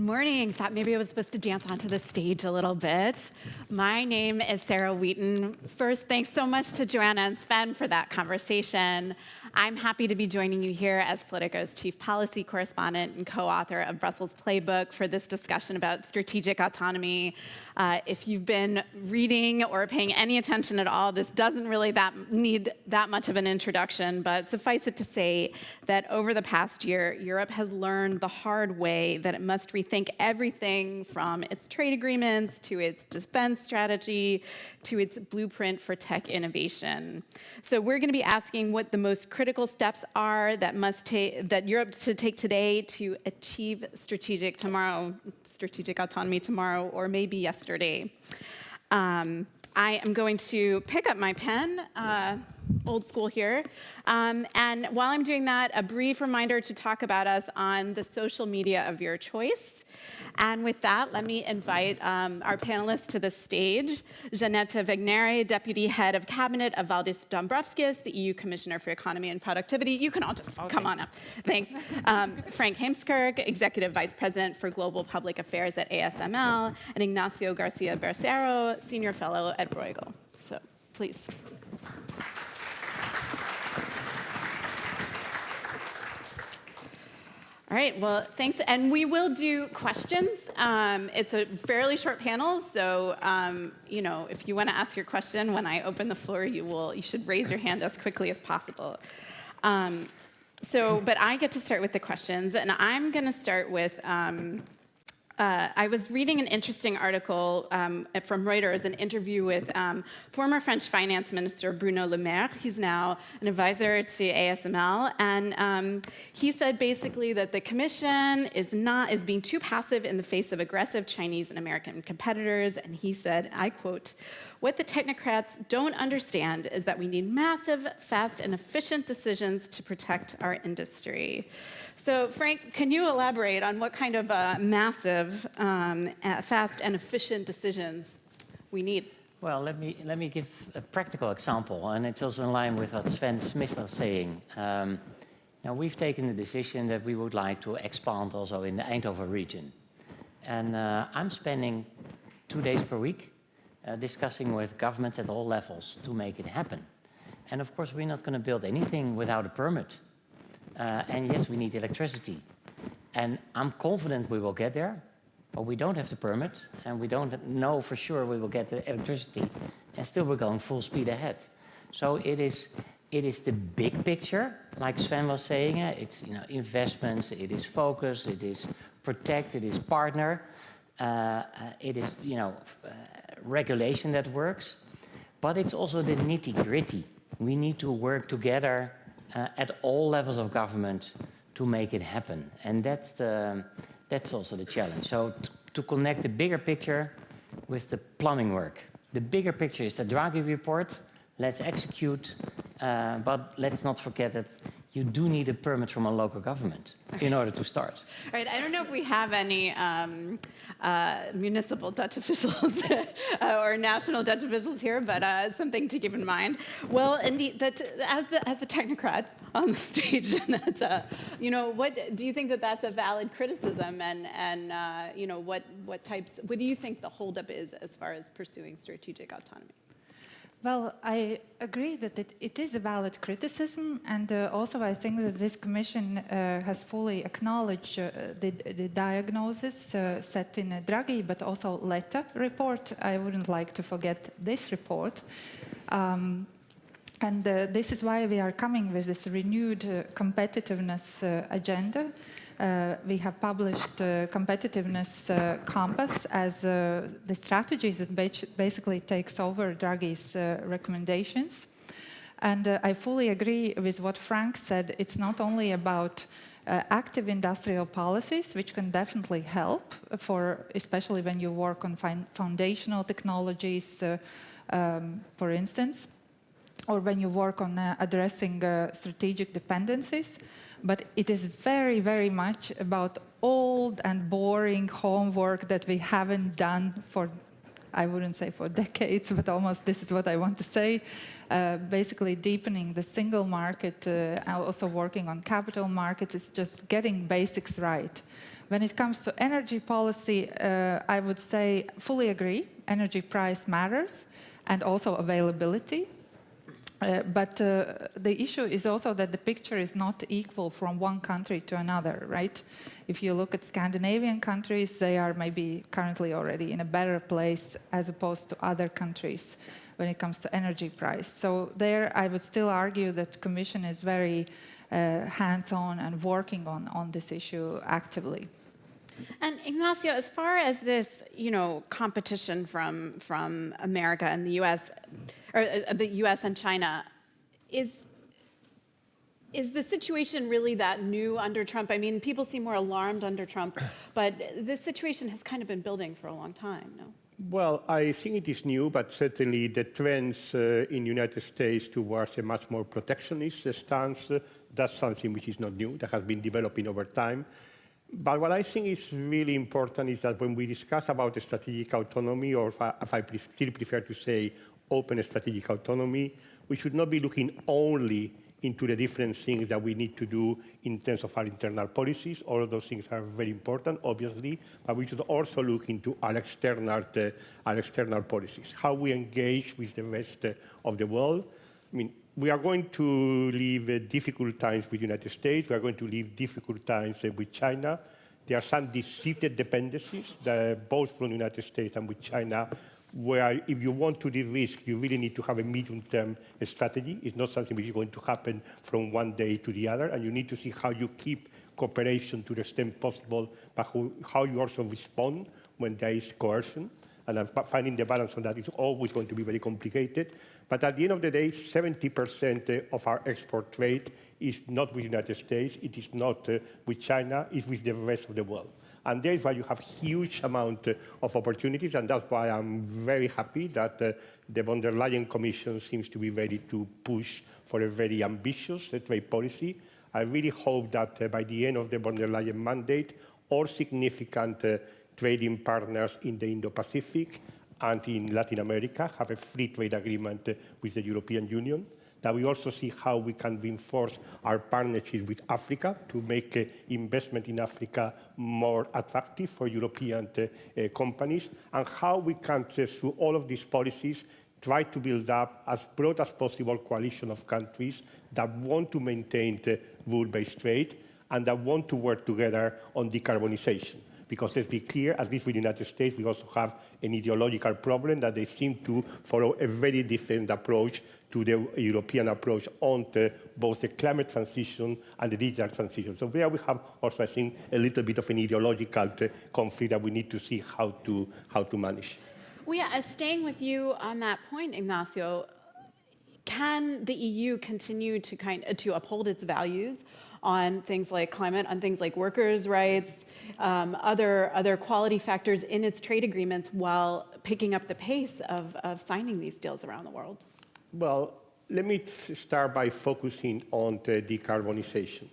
morning. Thought maybe I was supposed to dance onto the stage a little bit. My name is Sarah Wheaton. First, thanks so much to Joanna and Sven for that conversation. I'm happy to be joining you here as Politico's chief policy correspondent and co-author of Brussels Playbook for this discussion about strategic autonomy. If you've been reading or paying any attention at all, this doesn't really need that much of an introduction, but suffice it to say that over the past year, Europe has learned the hard way that it must rethink everything from its trade agreements to its defense strategy to its blueprint for tech innovation. So we're going to be asking what the most critical steps are that Europe should take today to achieve strategic autonomy tomorrow, or maybe yesterday. I am going to pick up my pen, old school here, and while I'm doing that, a brief reminder to talk about us on the social media of your choice. And with that, let me invite our panelists to the stage. Jeanette Wegnere, Deputy Head of Cabinet of Valdis Dombrovskis, the EU Commissioner for Economy and Productivity. You can all just come on up. Thanks. Frank Heemskerk, Executive Vice President for Global Public Affairs at ASML, and Ignacio Garcia Bercero, Senior Fellow at Bruegel. So, please. All right, well, thanks. And we will do questions. It's a fairly short panel, so if you want to ask your question when I open the floor, you should raise your hand as quickly as possible. But I get to start with the questions, and I'm going to start with. I was reading an interesting article from Reuters, an interview with former French Finance Minister Bruno Le Maire. He's now an advisor to ASML, and he said basically that the Commission is being too passive in the face of aggressive Chinese and American competitors. And he said, I quote, "What the technocrats don't understand is that we need massive, fast, and efficient decisions to protect our industry." So, Frank, can you elaborate on what kind of massive, fast, and efficient decisions we need? Well, let me give a practical example, and it's also in line with what Sven Smith was saying. Now, we've taken the decision that we would like to expand also in the Eindhoven region. And I'm spending 2 days per week discussing with governments at all levels to make it happen. And of course, we're not going to build anything without a permit. And yes, we need electricity. And I'm confident we will get there, but we don't have the permit, and we don't know for sure we will get the electricity. And still we're going full speed ahead. So it is the big picture, like Sven was saying. It's investments, it is focus, it is protect, it is partner. It is regulation that works. But it's also the nitty-gritty. We need to work together at all levels of government to make it happen, and that's also the challenge. So to connect the bigger picture with the plumbing work. The bigger picture is the Draghi report. Let's execute, but let's not forget that you do need a permit from a local government in order to start. All right, I don't know if we have any municipal Dutch officials or national Dutch officials here, but something to keep in mind. Well, indeed, that as the technocrat on the stage, what do you think that's a valid criticism, and what do you think the holdup is as far as pursuing strategic autonomy? Well, I agree that it is a valid criticism, and also I think that this Commission has fully acknowledged the diagnosis set in Draghi, but also Letta report. I wouldn't like to forget this report. And this is why we are coming with this renewed competitiveness agenda. We have published competitiveness compass as the strategies that basically takes over Draghi's recommendations. And I fully agree with what Frank said. It's not only about active industrial policies, which can definitely help, especially when you work on foundational technologies, for instance, or when you work on addressing strategic dependencies. But it is very, very much about old and boring homework that we haven't done for, I wouldn't say for decades, but almost this is what I want to say. Basically deepening the single market, also working on capital markets. It's just getting basics right. When it comes to energy policy, I would say fully agree. Energy price matters, and also availability. But the issue is also that the picture is not equal from one country to another, right? If you look at Scandinavian countries, they are maybe currently already in a better place as opposed to other countries when it comes to energy price. So there, I would still argue that the Commission is very hands-on and working on this issue actively. And Ignacio, as far as this, competition from America and the U.S., or the U.S. and China, is the situation really that new under Trump? I mean, people seem more alarmed under Trump, but this situation has kind of been building for a long time, no? Well, I think it is new, but certainly the trends in the United States towards a much more protectionist stance, that's something which is not new, that has been developing over time. But what I think is really important is that when we discuss about the strategic autonomy, or if I still prefer to say open strategic autonomy, we should not be looking only into the different things that we need to do in terms of our internal policies. All of those things are very important, obviously, but we should also look into our external policies, how we engage with the rest of the world. I mean, we are going to live difficult times with the United States. We are going to live difficult times with China. There are some deep-seated dependencies, both from the United States and with China, where if you want to de-risk, you really need to have a medium-term strategy. It's not something which is going to happen from one day to the other, and you need to see how you keep cooperation to the extent possible, but how you also respond when there is coercion. And finding the balance on that is always going to be very complicated. But at the end of the day, 70% of our export trade is not with the United States, it is not with China, it's with the rest of the world. And there is why you have huge amount of opportunities, and that's why I'm very happy that the von der Leyen Commission seems to be ready to push for a very ambitious trade policy. I really hope that by the end of the von der Leyen mandate, all significant trading partners in the Indo-Pacific and in Latin America have a free trade agreement with the European Union. That we also see how we can reinforce our partnerships with Africa to make investment in Africa more attractive for European companies, and how we can, through all of these policies, try to build up as broad as possible coalition of countries that want to maintain the rule-based trade and that want to work together on decarbonization. Because let's be clear, at least with the United States, we also have an ideological problem that they seem to follow a very different approach to the European approach on both the climate transition and the digital transition. So there we have also, I think, a little bit of an ideological conflict that we need to see how to manage. Well, yeah, staying with you on that point, Ignacio, can the EU continue to uphold its values on things like climate, on things like workers' rights, other quality factors in its trade agreements while picking up the pace of signing these deals around the world? Well, let me start by focusing on the decarbonization.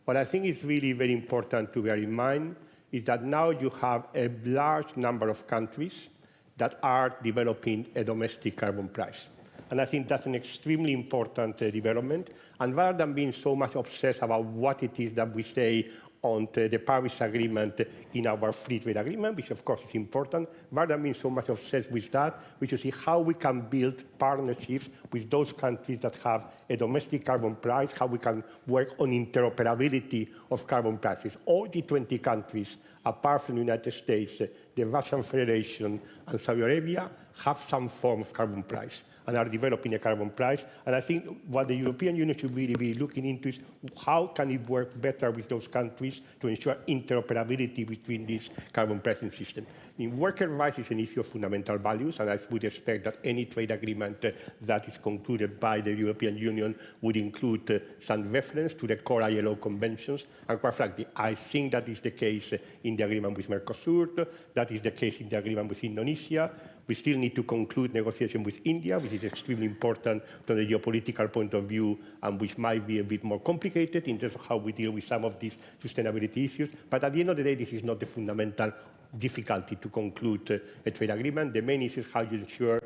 What I think is really very important to bear in mind is that now you have a large number of countries that are developing a domestic carbon price. And I think that's an extremely important development. And rather than being so much obsessed about what it is that we say on the Paris Agreement in our free trade agreement, which of course is important, rather than being so much obsessed with that, we should see how we can build partnerships with those countries that have a domestic carbon price, how we can work on interoperability of carbon prices. All the 20 countries, apart from the United States, the Russian Federation and Saudi Arabia, have some form of carbon price and are developing a carbon price. And I think what the European Union should really be looking into is how can it work better with those countries to ensure interoperability between this carbon pricing system. I mean, worker rights is an issue of fundamental values, and I would expect that any trade agreement that is concluded by the European Union would include some reference to the core ILO conventions. And quite frankly, I think that is the case in the agreement with Mercosur, that is the case in the agreement with Indonesia. We still need to conclude negotiations with India, which is extremely important from the geopolitical point of view, and which might be a bit more complicated in terms of how we deal with some of these sustainability issues. But at the end of the day, this is not the fundamental difficulty to conclude a trade agreement. The main issue is how you ensure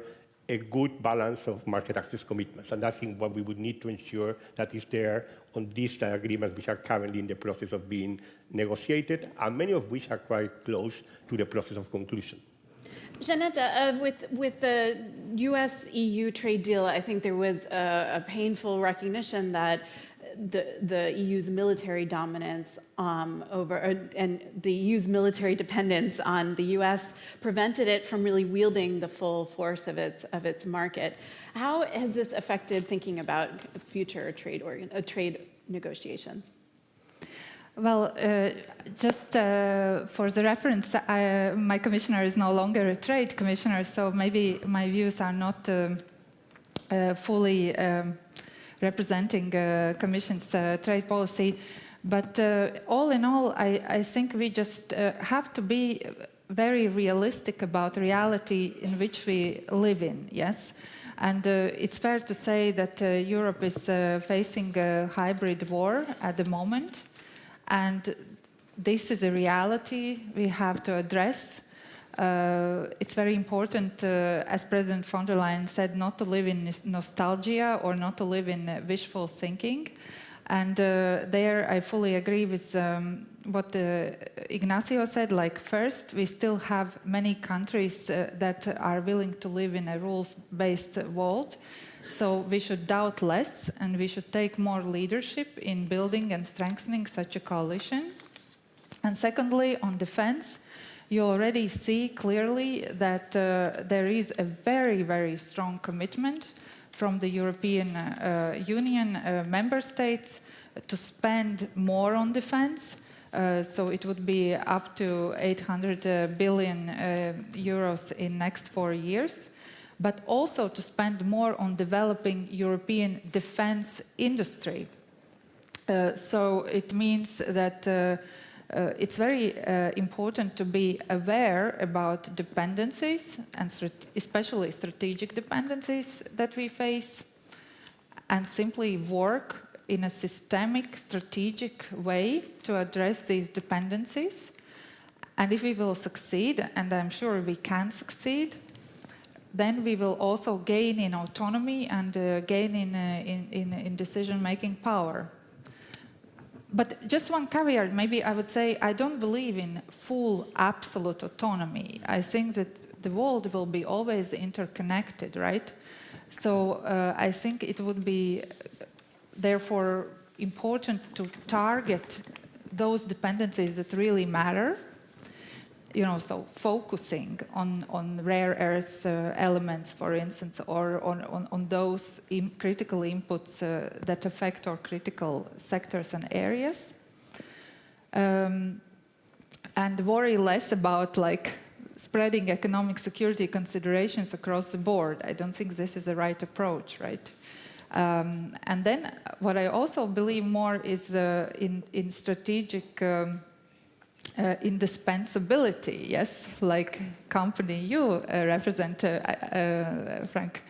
a good balance of market access commitments. And that's what we would need to ensure that is there on these agreements which are currently in the process of being negotiated, and many of which are quite close to the process of conclusion. Jeanette, with the US-EU trade deal, I think there was a painful recognition that the EU's military dominance and the EU's military dependence on the US prevented it from really wielding the full force of its market. How has this affected thinking about future trade negotiations? Well, just for the reference, my commissioner is no longer a trade commissioner, so maybe my views are not fully representing Commission's trade policy. But all in all, I think we just have to be very realistic about the reality in which we live in, yes? And it's fair to say that Europe is facing a hybrid war at the moment. And this is a reality we have to address. It's very important, as President von der Leyen said, not to live in nostalgia or not to live in wishful thinking. And there I fully agree with what Ignacio said. Like, first, we still have many countries that are willing to live in a rules-based world. So we should doubt less, and we should take more leadership in building and strengthening such a coalition. And secondly, on defense, you already see clearly that there is a very, very strong commitment from the European Union member states to spend more on defense. So it would be up to 800 billion euros in next 4 years, but also to spend more on developing European defense industry. So it means that it's very important to be aware about dependencies, and especially strategic dependencies that we face, and simply work in a systemic, strategic way to address these dependencies. And if we will succeed, and I'm sure we can succeed, then we will also gain in autonomy and gain in decision-making power. But just one caveat, maybe I would say I don't believe in full absolute autonomy. I think that the world will be always interconnected, right? So I think it would be therefore important to target those dependencies that really matter. You know, so focusing on rare earth elements, for instance, or on those critical inputs that affect our critical sectors and areas. And worry less about like spreading economic security considerations across the board. I don't think this is the right approach, right? And then what I also believe more is in strategic indispensability, yes, like company you represent, Frank,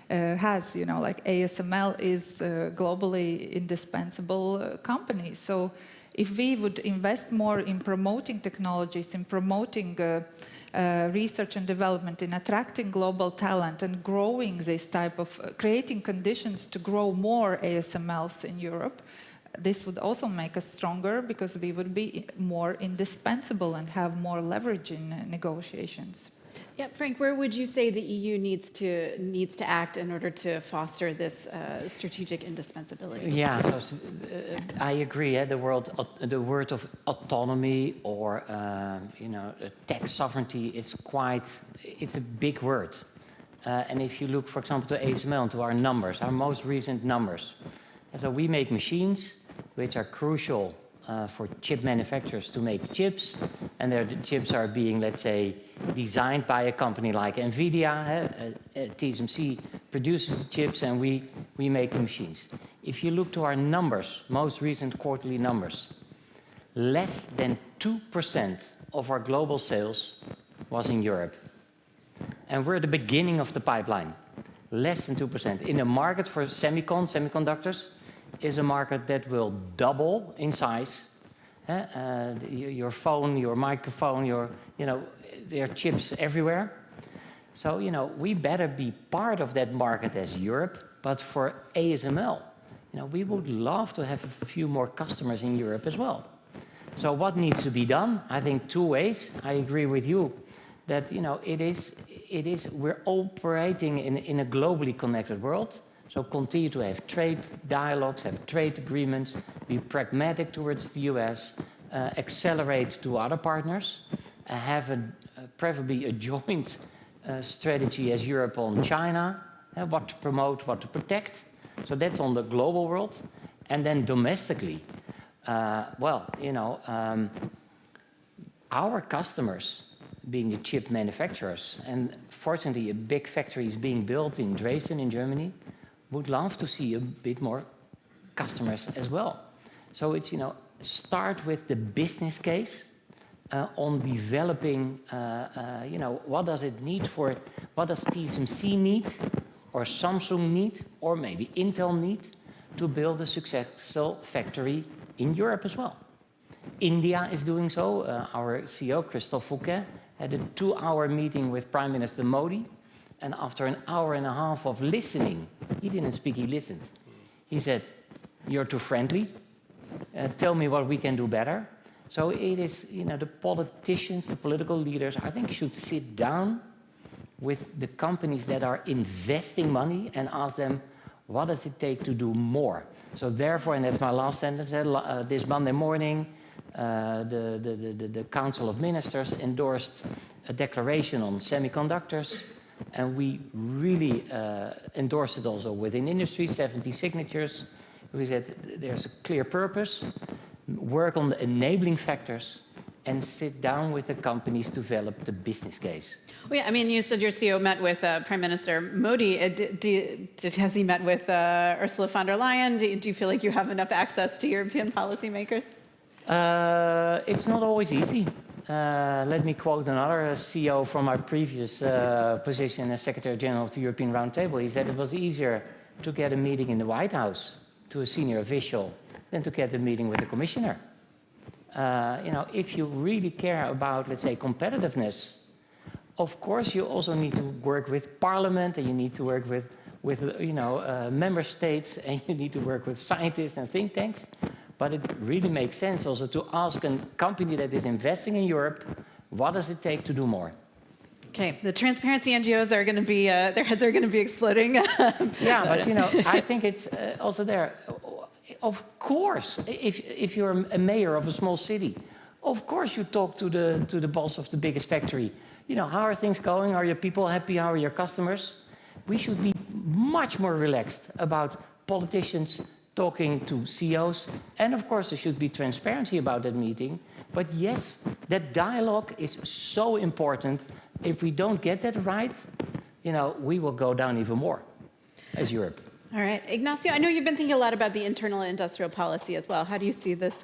has, you know, like ASML is a globally indispensable company. So if we would invest more in promoting technologies, in promoting research and development, in attracting global talent and growing this type of, creating conditions to grow more ASMLs in Europe, this would also make us stronger because we would be more indispensable and have more leverage in negotiations. Yeah, Frank, where would you say the EU needs to act in order to foster this strategic indispensability? Yeah, so I agree. The word of autonomy or you know, tax sovereignty is it's a big word. And if you look, for example, to ASML and to our numbers, our most recent numbers, and so we make machines which are crucial for chip manufacturers to make chips, and the chips are being, let's say, designed by a company like NVIDIA. TSMC produces the chips and we make the machines. If you look to our numbers, most recent quarterly numbers, less than 2% of our global sales was in Europe. And we're at the beginning of the pipeline, less than 2%. In a market for semiconductors, is a market that will double in size. Your phone, your microphone, you know, there are chips everywhere. So, we better be part of that market as Europe, but for ASML, we would love to have a few more customers in Europe as well. So what needs to be done? I think two ways. I agree with you that, we're operating in a globally connected world. So continue to have trade dialogues, have trade agreements, be pragmatic towards the US, accelerate to other partners, have preferably a joint strategy as Europe on China, what to promote, what to protect. So that's on the global world. And then domestically, our customers, being the chip manufacturers, and fortunately a big factory is being built in Dresden in Germany, would love to see a bit more customers as well. So it's, start with the business case on developing, what does it need for, what does TSMC need, or Samsung need, or maybe Intel need to build a successful factory in Europe as well. India is doing so. Our CEO, Christophe Fouquet, had a 2-hour meeting with Prime Minister Modi. And after an hour and a half of listening, he didn't speak, he listened. He said, "You're too friendly. Tell me what we can do better." So it is, the politicians, the political leaders, I think should sit down with the companies that are investing money and ask them, what does it take to do more? So therefore, and that's my last sentence, this Monday morning, the Council of Ministers endorsed a declaration on semiconductors, and we really endorsed it also within industry, 70 signatures. We said there's a clear purpose, work on the enabling factors, and sit down with the companies to develop the business case. Well, yeah, I mean, you said your CEO met with Prime Minister Modi. Has he met with Ursula von der Leyen? Do you feel like you have enough access to European policymakers? It's not always easy. Let me quote another CEO from my previous position as Secretary General of the European Roundtable. He said it was easier to get a meeting in the White House to a senior official than to get a meeting with a commissioner. If you really care about, let's say, competitiveness, of course you also need to work with Parliament, and you need to work with member states, and you need to work with scientists and think tanks. But it really makes sense also to ask a company that is investing in Europe, what does it take to do more? Okay, the transparency NGOs are going to be, their heads are going to be exploding. Yeah, but I think it's also there. Of course, if you're a mayor of a small city, of course you talk to the boss of the biggest factory. How are things going? Are your people happy? How are your customers? We should be much more relaxed about politicians talking to CEOs, and of course there should be transparency about that meeting. But yes, that dialogue is so important. If we don't get that right, we will go down even more as Europe. All right, Ignacio, I know you've been thinking a lot about the internal industrial policy as well. How do you see this?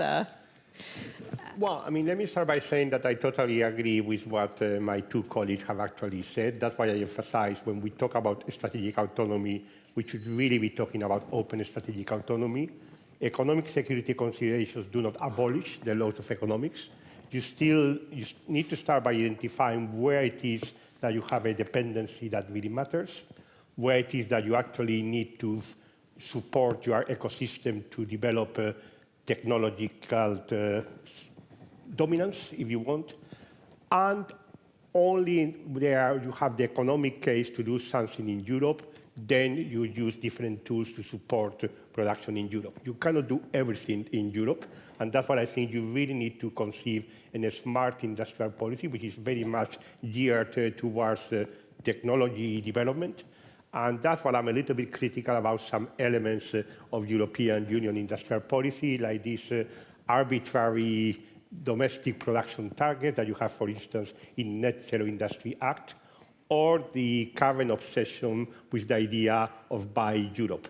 Well, let me start by saying that I totally agree with what my two colleagues have actually said. That's why I emphasize when we talk about strategic autonomy, we should really be talking about open strategic autonomy. Economic security considerations do not abolish the laws of economics. You need to start by identifying where it is that you have a dependency that really matters, where it is that you actually need to support your ecosystem to develop technological dominance, if you want. And only there you have the economic case to do something in Europe, then you use different tools to support production in Europe. You cannot do everything in Europe, and that's what I think you really need to conceive in a smart industrial policy, which is very much geared towards technology development. And that's what I'm a little bit critical about some elements of European Union industrial policy, like this arbitrary domestic production target that you have, for instance, in Net Zero Industry Act, or the current obsession with the idea of Buy Europe.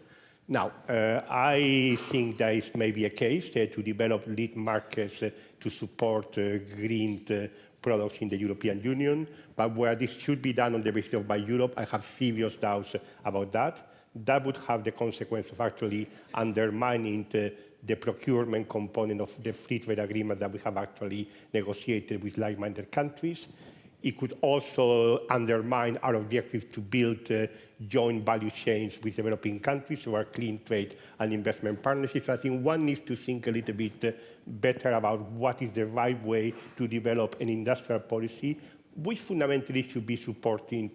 Now, I think there is maybe a case to develop lead markets to support green products in the European Union, but where this should be done on the basis of Buy Europe, I have serious doubts about that. That would have the consequence of actually undermining the procurement component of the free trade agreement that we have actually negotiated with like-minded countries. It could also undermine our objective to build joint value chains with developing countries who are clean trade and investment partnerships. I think one needs to think a little bit better about what is the right way to develop an industrial policy, which fundamentally should be supporting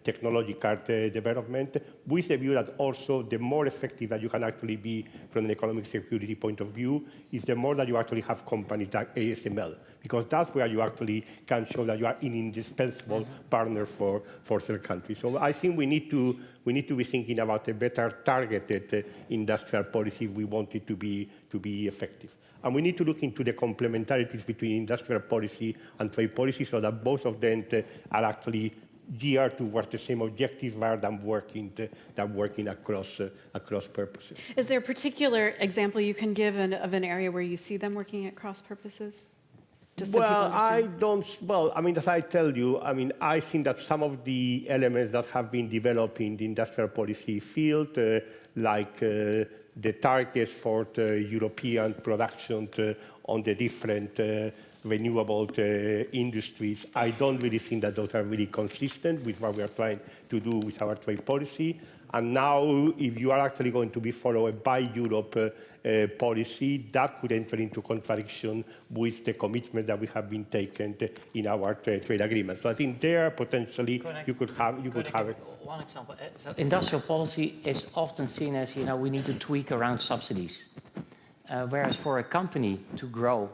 technological development, with the view that also the more effective that you can actually be from an economic security point of view is the more that you actually have companies like ASML, because that's where you actually can show that you are an indispensable partner for third countries. So I think we need to be thinking about a better targeted industrial policy if we want it to be effective. And we need to look into the complementarities between industrial policy and trade policy so that both of them are actually geared towards the same objective rather than working across purposes. Is there a particular example you can give of an area where you see them working at cross purposes? Just so Well, people understand. I mean, as I tell you, I mean, I think that some of the elements that have been developed in the industrial policy field, like the targets for the European production on the different renewable industries, I don't really think that those are really consistent with what we are trying to do with our trade policy. And now, if you are actually going to be followed by Europe policy, that could enter into contradiction with the commitment that we have been taken in our trade agreement. So I think there potentially you could have one example. So industrial policy is often seen as, we need to tweak around subsidies. Whereas for a company to grow,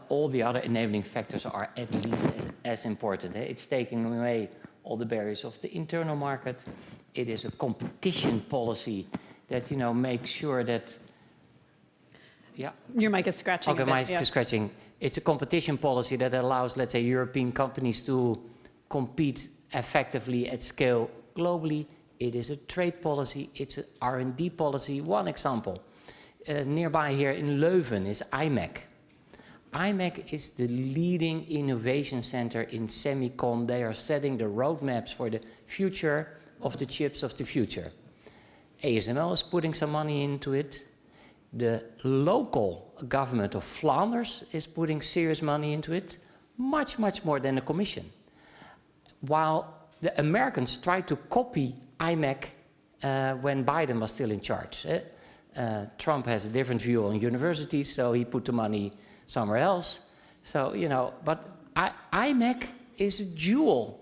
all the other enabling factors are at least as important. It's taking away all the barriers of the internal market. It is a competition policy that, makes sure that... Yeah. Your mic is scratching. Okay, mic is scratching. It's a competition policy that allows, let's say, European companies to compete effectively at scale globally. It is a trade policy. It's an R&D policy. One example. Nearby here in Leuven is IMEC. IMEC is the leading innovation center in semicon. They are setting the roadmaps for the future of the chips of the future. ASML is putting some money into it. The local government of Flanders is putting serious money into it, much, much more than the Commission. While the Americans tried to copy IMEC when Biden was still in charge. Trump has a different view on universities, so he put the money somewhere else. So, but IMEC is a jewel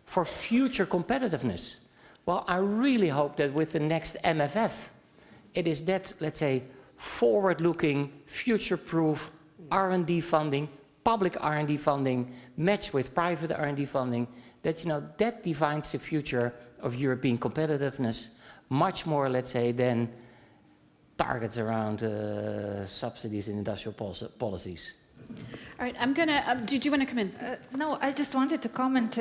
for future competitiveness. Well, I really hope that with the next MFF, it is that, let's say, forward-looking, future-proof R&D funding, public R&D funding, matched with private R&D funding, that, that defines the future of European competitiveness much more, let's say, than targets around subsidies in industrial policies. All right, I'm going to... did you want to come in? No, I just wanted to comment.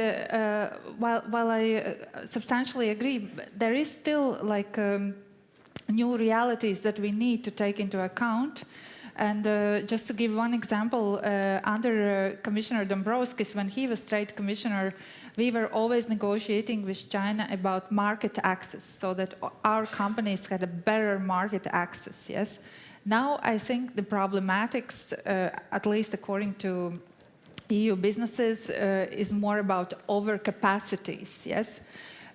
While I substantially agree, there is still like new realities that we need to take into account. And just to give one example, under Commissioner Dombrovskis, when he was Trade Commissioner, we were always negotiating with China about market access so that our companies had a better market access, yes? Now I think the problematics, at least according to EU businesses, is more about overcapacities, yes?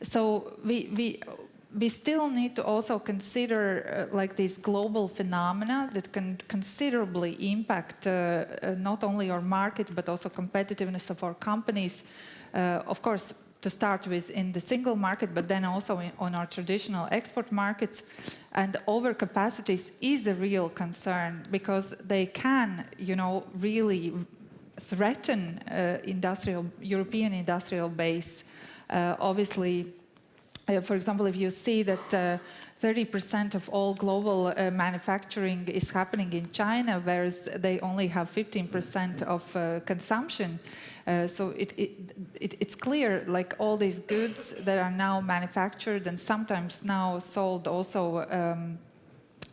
So we still need to also consider like these global phenomena that can considerably impact not only our market but also competitiveness of our companies. Of course, to start with in the single market, but then also on our traditional export markets. And overcapacities is a real concern because they can, really threaten European industrial base. Obviously, for example, if you see that 30% of all global manufacturing is happening in China, whereas they only have 15% of consumption. So it's clear, like all these goods that are now manufactured and sometimes now sold also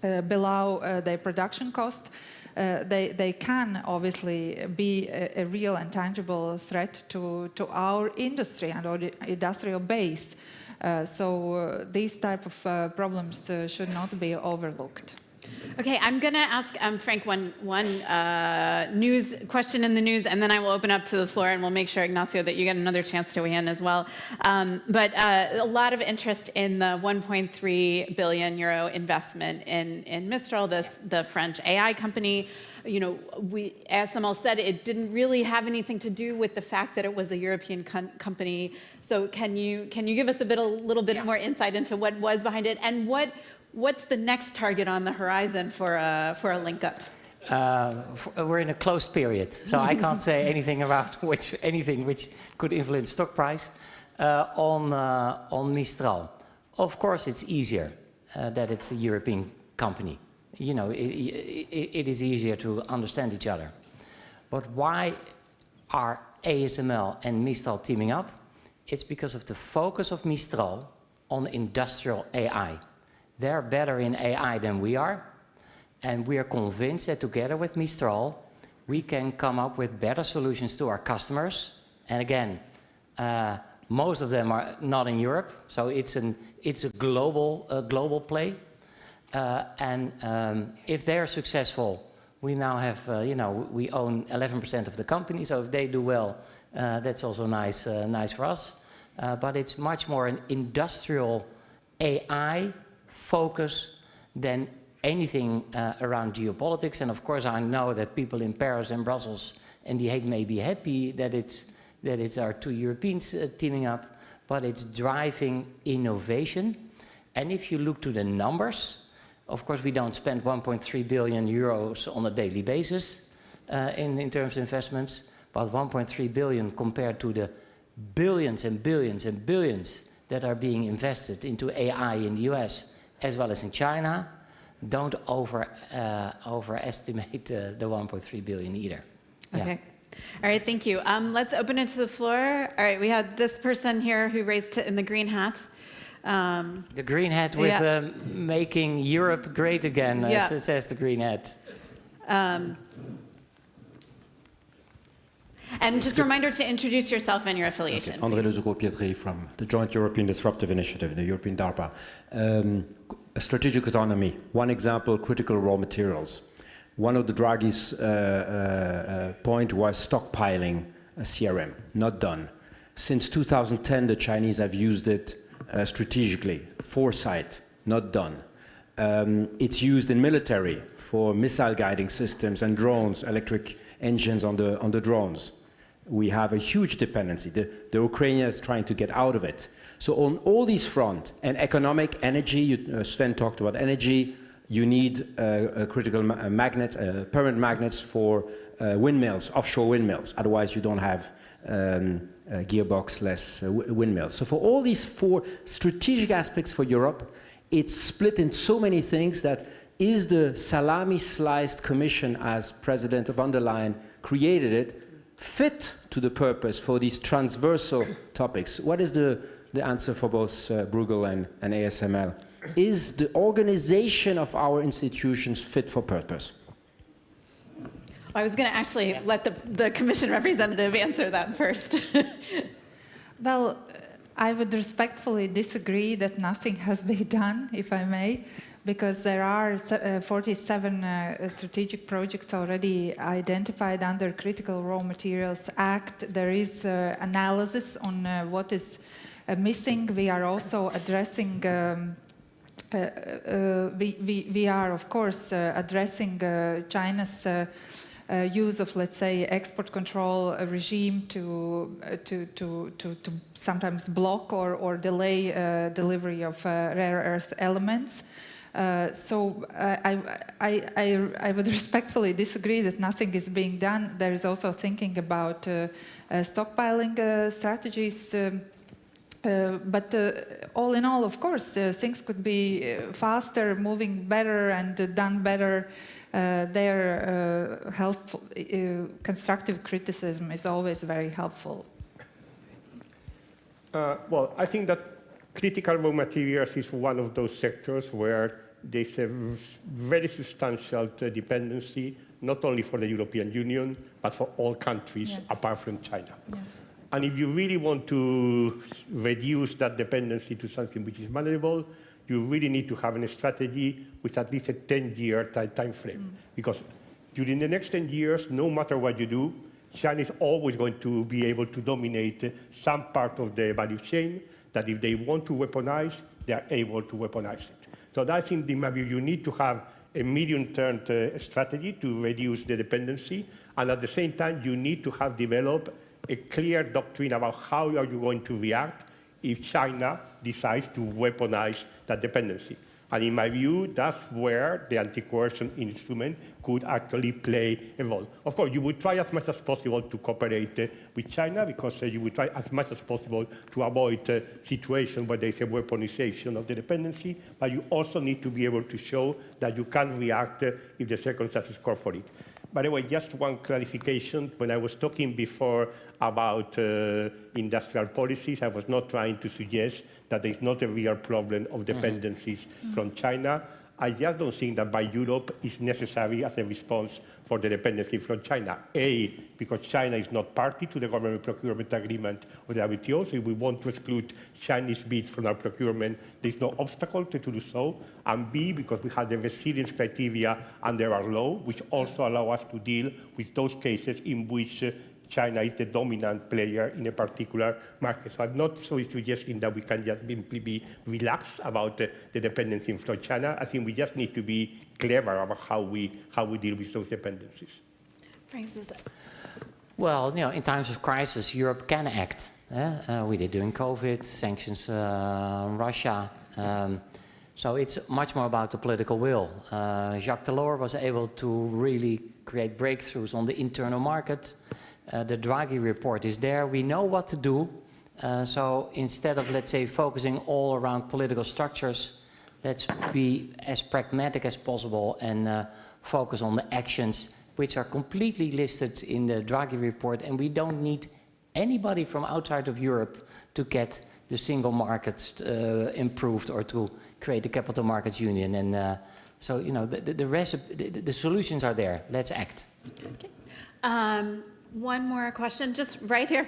below their production cost, they can obviously be a real and tangible threat to our industry and our industrial base. So these type of problems should not be overlooked. Okay, I'm going to ask Frank one news question in the news, and then I will open up to the floor, and we'll make sure, Ignacio, that you get another chance to weigh in as well. But a lot of interest in the 1.3 billion euro investment in Mistral, the French AI company. You know, ASML said it didn't really have anything to do with the fact that it was a European company. So can you give us a little bit more insight into what was behind it, and what's the next target on the horizon for a link-up? We're in a closed period, so I can't say anything about anything which could influence stock price on Mistral. Of course, it's easier that it's a European company. You know, it is easier to understand each other. But why are ASML and Mistral teaming up? It's because of the focus of Mistral on industrial AI. They're better in AI than we are, and we are convinced that together with Mistral, we can come up with better solutions to our customers. And again, most of them are not in Europe, so it's a global play. If they're successful, we now have, you know, we own 11% of the company, so if they do well, that's also nice for us. But it's much more an industrial AI focus than anything around geopolitics. And of course, I know that people in Paris and Brussels and The Hague may be happy that it's our two Europeans teaming up, but it's driving innovation. And if you look to the numbers, of course, we don't spend 1.3 billion euros on a daily basis in terms of investments, but 1.3 billion compared to the billions and billions and billions that are being invested into AI in the US as well as in China, don't overestimate the 1.3 billion either. Okay. Yeah. All right, thank you. Let's open it to the floor. All right, we have this person here who raised it in the green hat. The green hat with making Europe great again, as it says, the green hat. And just a reminder to introduce yourself and your affiliation. Okay. André Lezuco-Pietri from the Joint European Disruptive Initiative, the European DARPA. Strategic autonomy. One example, critical raw materials. One of the Draghi's point was stockpiling a CRM. Not done. Since 2010, the Chinese have used it strategically. Foresight. Not done. It's used in military for missile guiding systems and drones, electric engines on the drones. We have a huge dependency. The Ukrainians is trying to get out of it. So on all these fronts, and economic, energy, Sven talked about energy, you need critical magnets, permanent magnets for windmills, offshore windmills. Otherwise, you don't have gearbox-less windmills. So for all these four strategic aspects for Europe, it's split in so many things that is the salami-sliced commission, as President von der Leyen created it, fit to the purpose for these transversal topics? What is the answer for both Bruegel and ASML? Is the organization of our institutions fit for purpose? I was going to actually let the Commission representative answer that first. Well, I would respectfully disagree that nothing has been done, if I may, because there are 47 strategic projects already identified under Critical Raw Materials Act. There is analysis on what is missing. We are also addressing, we are of course addressing China's use of, let's say, export control regime to sometimes block or delay delivery of rare earth elements. So I would respectfully disagree that nothing is being done. There is also thinking about stockpiling strategies. But all in all, of course, things could be faster, moving better, and done better. Their helpful, constructive criticism is always very helpful. Well, I think that critical raw materials is one of those sectors where there's a very substantial dependency, not only for the European Union, but for all countries apart from China. Yes. And if you really want to reduce that dependency to something which is manageable, you really need to have a strategy with at least a 10-year time frame. Because during the next 10 years, no matter what you do, China is always going to be able to dominate some part of the value chain, that if they want to weaponize, they are able to weaponize it. So I think, in my view, you need to have a medium-term strategy to reduce the dependency, and at the same time, you need to have developed a clear doctrine about how are you going to react if China decides to weaponize that dependency. And in my view, that's where the anti-coercion instrument could actually play a role. Of course, you would try as much as possible to cooperate with China, because you would try as much as possible to avoid situations where there is a weaponization of the dependency, but you also need to be able to show that you can react if the circumstances call for it. By the way, just one clarification. When I was talking before about industrial policies, I was not trying to suggest that there is not a real problem of dependencies from China. I just don't think that by Europe is necessary as a response for the dependency from China. A, because China is not party to the government procurement agreement of the WTO, so if we want to exclude Chinese bids from our procurement, there's no obstacle to do so. And B, because we have the resilience criteria under our law, which also allow us to deal with those cases in which China is the dominant player in a particular market. So I'm not so suggesting that we can just simply be relaxed about the dependency from China. I think we just need to be clever about how we deal with those dependencies. Francis. Well, in times of crisis, Europe can act. We did during COVID, sanctions on Russia. So it's much more about the political will. Jacques Delors was able to really create breakthroughs on the internal market. The Draghi report is there. We know what to do. So instead of, let's say, focusing all around political structures, let's be as pragmatic as possible and focus on the actions which are completely listed in the Draghi report. And we don't need anybody from outside of Europe to get the single markets improved or to create a capital markets union. And so, the solutions are there. Let's act. Okay. One more question, just right here.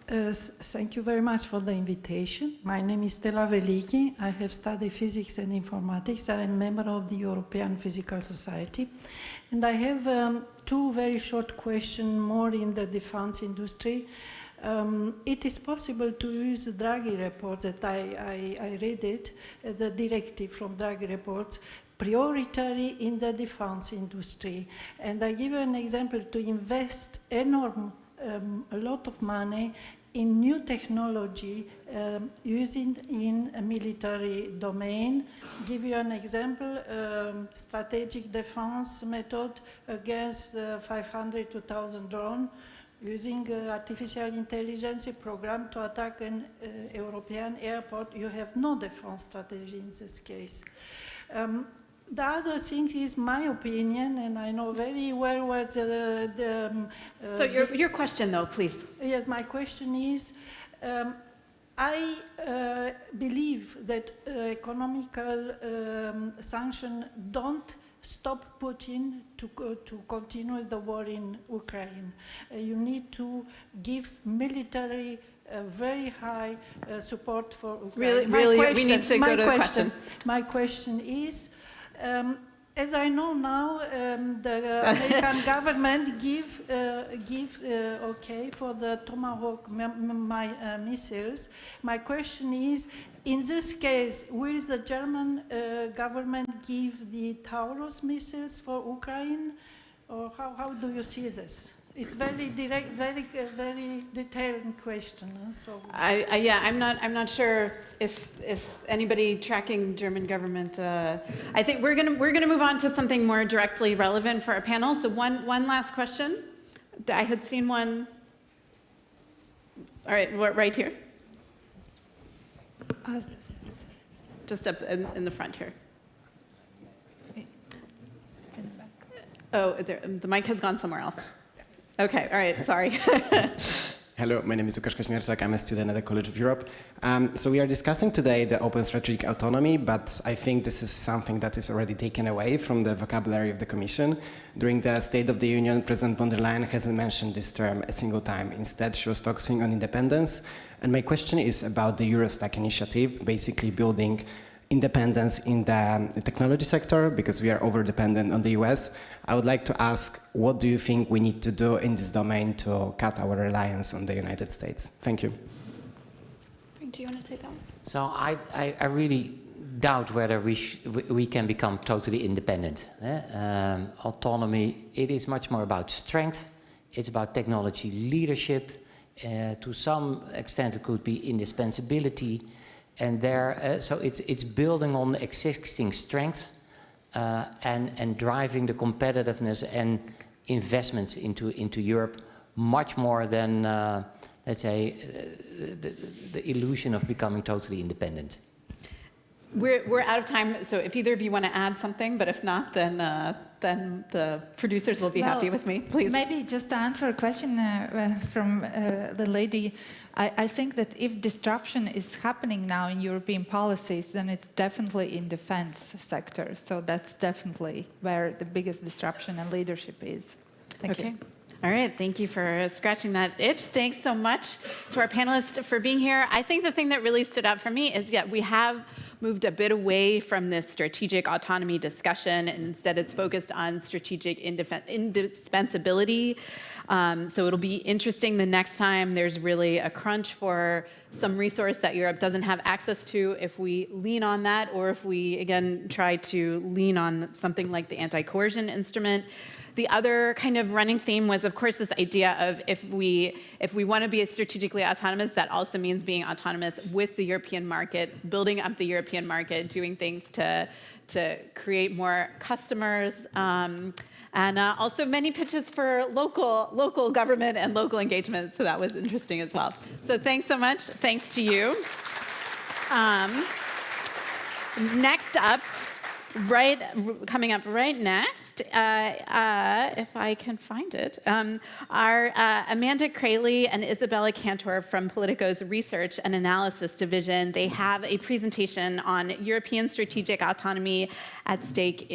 Thank you very much for the invitation. My name is Stella Veliki. I have studied physics and informatics. I'm a member of the European Physical Society. And I have two very short questions, more in the defense industry. It is possible to use the Draghi report that I read it, the directive from Draghi reports, priority in the defense industry. And I give you an example to invest a lot of money in new technology using in a military domain. Give you an example, strategic defense method against 500 to 1,000 drones, using artificial intelligence program to attack an European airport. You have no defense strategy in this case. The other thing is my opinion, and I know very well what So your question, though, please. Yes, my question is, I believe that economical sanctions don't stop Putin to continue the war in Ukraine. You need to give military very high support for Ukraine. Really, we need to go to the question. My question is, as I know now, the American government give okay for the Tomahawk missiles. My question is, in this case, will the German government give the Taurus missiles for Ukraine, or how do you see this? It's very direct, very detailed question. So I'm not sure if anybody tracking German government. I think we're gonna move on to something more directly relevant for our panel. So one last question. I had seen one. All right, right here. Just up in the front here. It's in the back. Oh, the mic has gone somewhere else. Okay, all right, sorry. Hello, my name is Łukasz Kaźmierczak. I'm a student at the College of Europe. So we are discussing today the open strategic autonomy, but I think this is something that is already taken away from the vocabulary of the Commission. During the State of the Union, President von der Leyen hasn't mentioned this term a single time. Instead, she was focusing on independence. And my question is about the Eurostack initiative, basically building independence in the technology sector, because we are over-dependent on the US. I would like to ask, what do you think we need to do in this domain to cut our reliance on the United States? Thank you. Do you want to take that one? So I really doubt whether we can become totally independent. Autonomy, it is much more about strength. It's about technology leadership. To some extent, it could be indispensability. And there, so it's building on the existing strengths and driving the competitiveness and investments into Europe much more than, let's say, the illusion of becoming totally independent. We're out of time, so if either of you want to add something, but if not, then the producers will be happy with me. Please. Maybe just to answer a question from the lady, I think that if disruption is happening now in European policies, then it's definitely in defense sector. So that's definitely where the biggest disruption and leadership is. Thank you. All right, thank you for scratching that itch. Thanks so much to our panelists for being here. I think the thing that really stood out for me is that we have moved a bit away from this strategic autonomy discussion, and instead it's focused on strategic indispensability. So it'll be interesting the next time there's really a crunch for some resource that Europe doesn't have access to, if we lean on that, or if we, again, try to lean on something like the anti-coercion instrument. The other kind of running theme was, of course, this idea of if we want to be strategically autonomous, that also means being autonomous with the European market, building up the European market, doing things to create more customers, and also many pitches for local government and local engagement. So that was interesting as well. So thanks so much. Thanks to you. Next up. Coming up right next, if I can find it, are Amanda Crayley and Isabella Cantor from Politico's Research and Analysis Division. They have a presentation on European strategic autonomy at stake